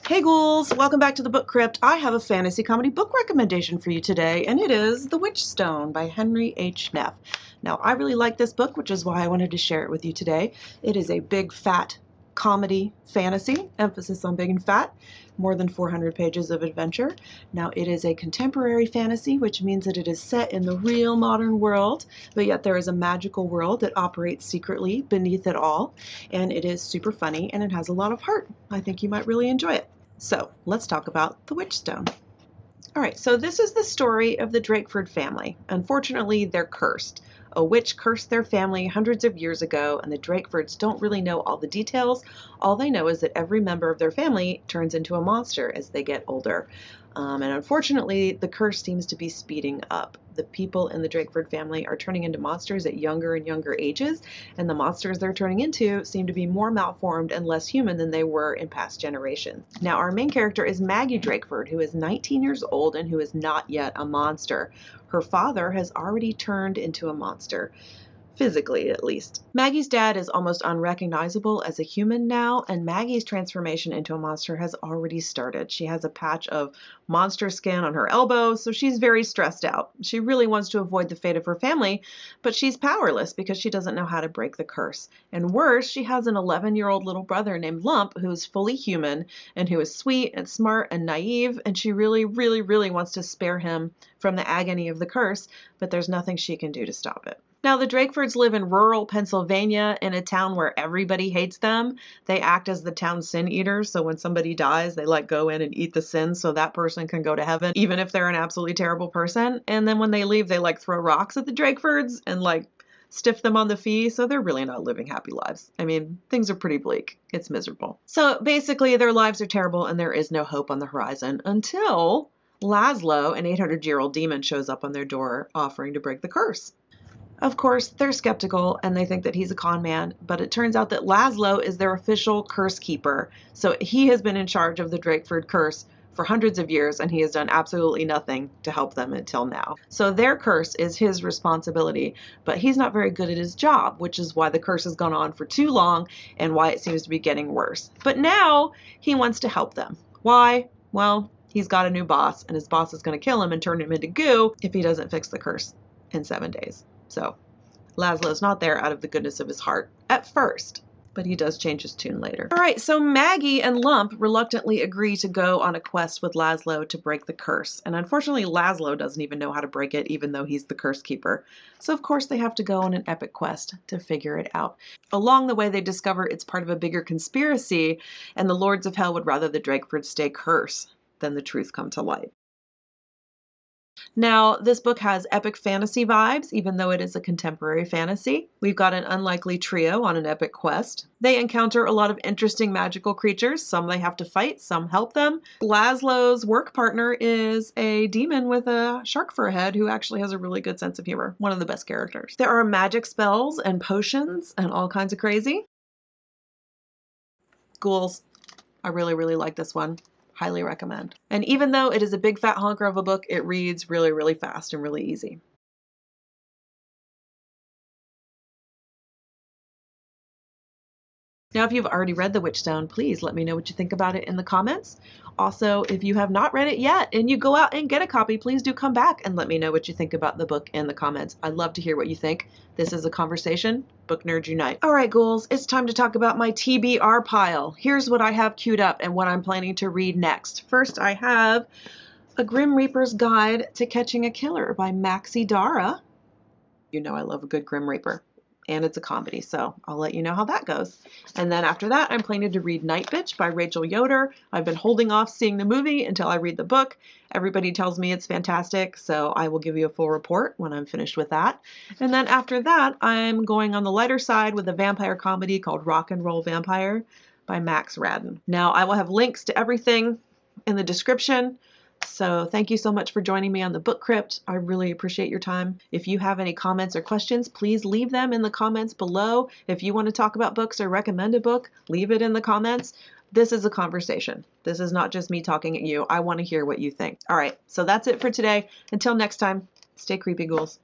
Hey ghouls, welcome back to the Book Crypt. I have a fantasy comedy book recommendation for you today, and it is The Witchstone by Henry H. Neff. Now, I really like this book, which is why I wanted to share it with you today. It is a big, fat comedy fantasy, emphasis on big and fat, more than 400 pages of adventure. Now, it is a contemporary fantasy, which means that it is set in the real modern world, but yet there is a magical world that operates secretly beneath it all, and it is super funny, and it has a lot of heart. I think you might really enjoy it. So let's talk about the Witchstone. All right, so this is the story of the Drakeford family. Unfortunately, they're cursed. A witch cursed their family hundreds of years ago, and the Drakefords don't really know all the details. All they know is that every member of their family turns into a monster as they get older. And unfortunately, the curse seems to be speeding up. The people in the Drakeford family are turning into monsters at younger and younger ages, and the monsters they're turning into seem to be more malformed and less human than they were in past generations. Now, our main character is Maggie Drakeford, who is 19 years old and who is not yet a monster. Her father has already turned into a monster. Physically, at least. Maggie's dad is almost unrecognizable as a human now, and Maggie's transformation into a monster has already started. She has a patch of monster skin on her elbow, so she's very stressed out. She really wants to avoid the fate of her family, but she's powerless because she doesn't know how to break the curse. And worse, she has an 11-year-old little brother named Lump who is fully human and who is sweet and smart and naive, and she really wants to spare him from the agony of the curse, but there's nothing she can do to stop it. Now, the Drakefords live in rural Pennsylvania in a town where everybody hates them. They act as the town sin eaters, so when somebody dies, they go in and eat the sin so that person can go to heaven, even if they're an absolutely terrible person. And then when they leave, they throw rocks at the Drakefords and stiff them on the fee, so they're really not living happy lives. I mean, things are pretty bleak. It's miserable. So basically, their lives are terrible and there is no hope on the horizon until Laszlo, an 800-year-old demon, shows up on their door offering to break the curse. Of course, they're skeptical and they think that he's a con man, but it turns out that Laszlo is their official curse keeper. So he has been in charge of the Drakeford curse for hundreds of years and he has done absolutely nothing to help them until now. So their curse is his responsibility, but he's not very good at his job, which is why the curse has gone on for too long and why it seems to be getting worse. But now he wants to help them. Why? Well, he's got a new boss and his boss is going to kill him and turn him into goo if he doesn't fix the curse in 7 days. So Laszlo's not there out of the goodness of his heart at first, but he does change his tune later. All right, so Maggie and Lump reluctantly agree to go on a quest with Laszlo to break the curse. And unfortunately, Laszlo doesn't even know how to break it, even though he's the curse keeper. So of course they have to go on an epic quest to figure it out. Along the way, they discover it's part of a bigger conspiracy, and the Lords of Hell would rather the Drakefords stay cursed than the truth come to light. Now, this book has epic fantasy vibes, even though it is a contemporary fantasy. We've got an unlikely trio on an epic quest. They encounter a lot of interesting magical creatures. Some they have to fight, some help them. Laszlo's work partner is a demon with a shark for a head who actually has a really good sense of humor. One of the best characters. There are magic spells and potions and all kinds of crazy. Ghouls. I really like this one. Highly recommend. And even though it is a big fat honker of a book, it reads really fast and really easy. Now, if you've already read The Witchstone, please let me know what you think about it in the comments. Also, if you have not read it yet and you go out and get a copy, please do come back and let me know what you think about the book in the comments. I'd love to hear what you think. This is a conversation. Book nerds unite. All right, ghouls, it's time to talk about my TBR pile. Here's what I have queued up and what I'm planning to read next. First, I have A Grim Reaper's Guide to Catching a Killer by Maxie Dara. You know I love a good Grim Reaper. And it's a comedy, so I'll let you know how that goes. And then after that, I'm planning to read Night Bitch by Rachel Yoder. I've been holding off seeing the movie until I read the book. Everybody tells me it's fantastic, so I will give you a full report when I'm finished with that. And then after that, I'm going on the lighter side with a vampire comedy called Rock and Roll Vampire by Max Radden. Now, I will have links to everything in the description. So thank you so much for joining me on the Book Crypt. I really appreciate your time. If you have any comments or questions, please leave them in the comments below. If you want to talk about books or recommend a book, leave it in the comments. This is a conversation. This is not just me talking at you. I want to hear what you think. All right, so that's it for today. Until next time, stay creepy, ghouls.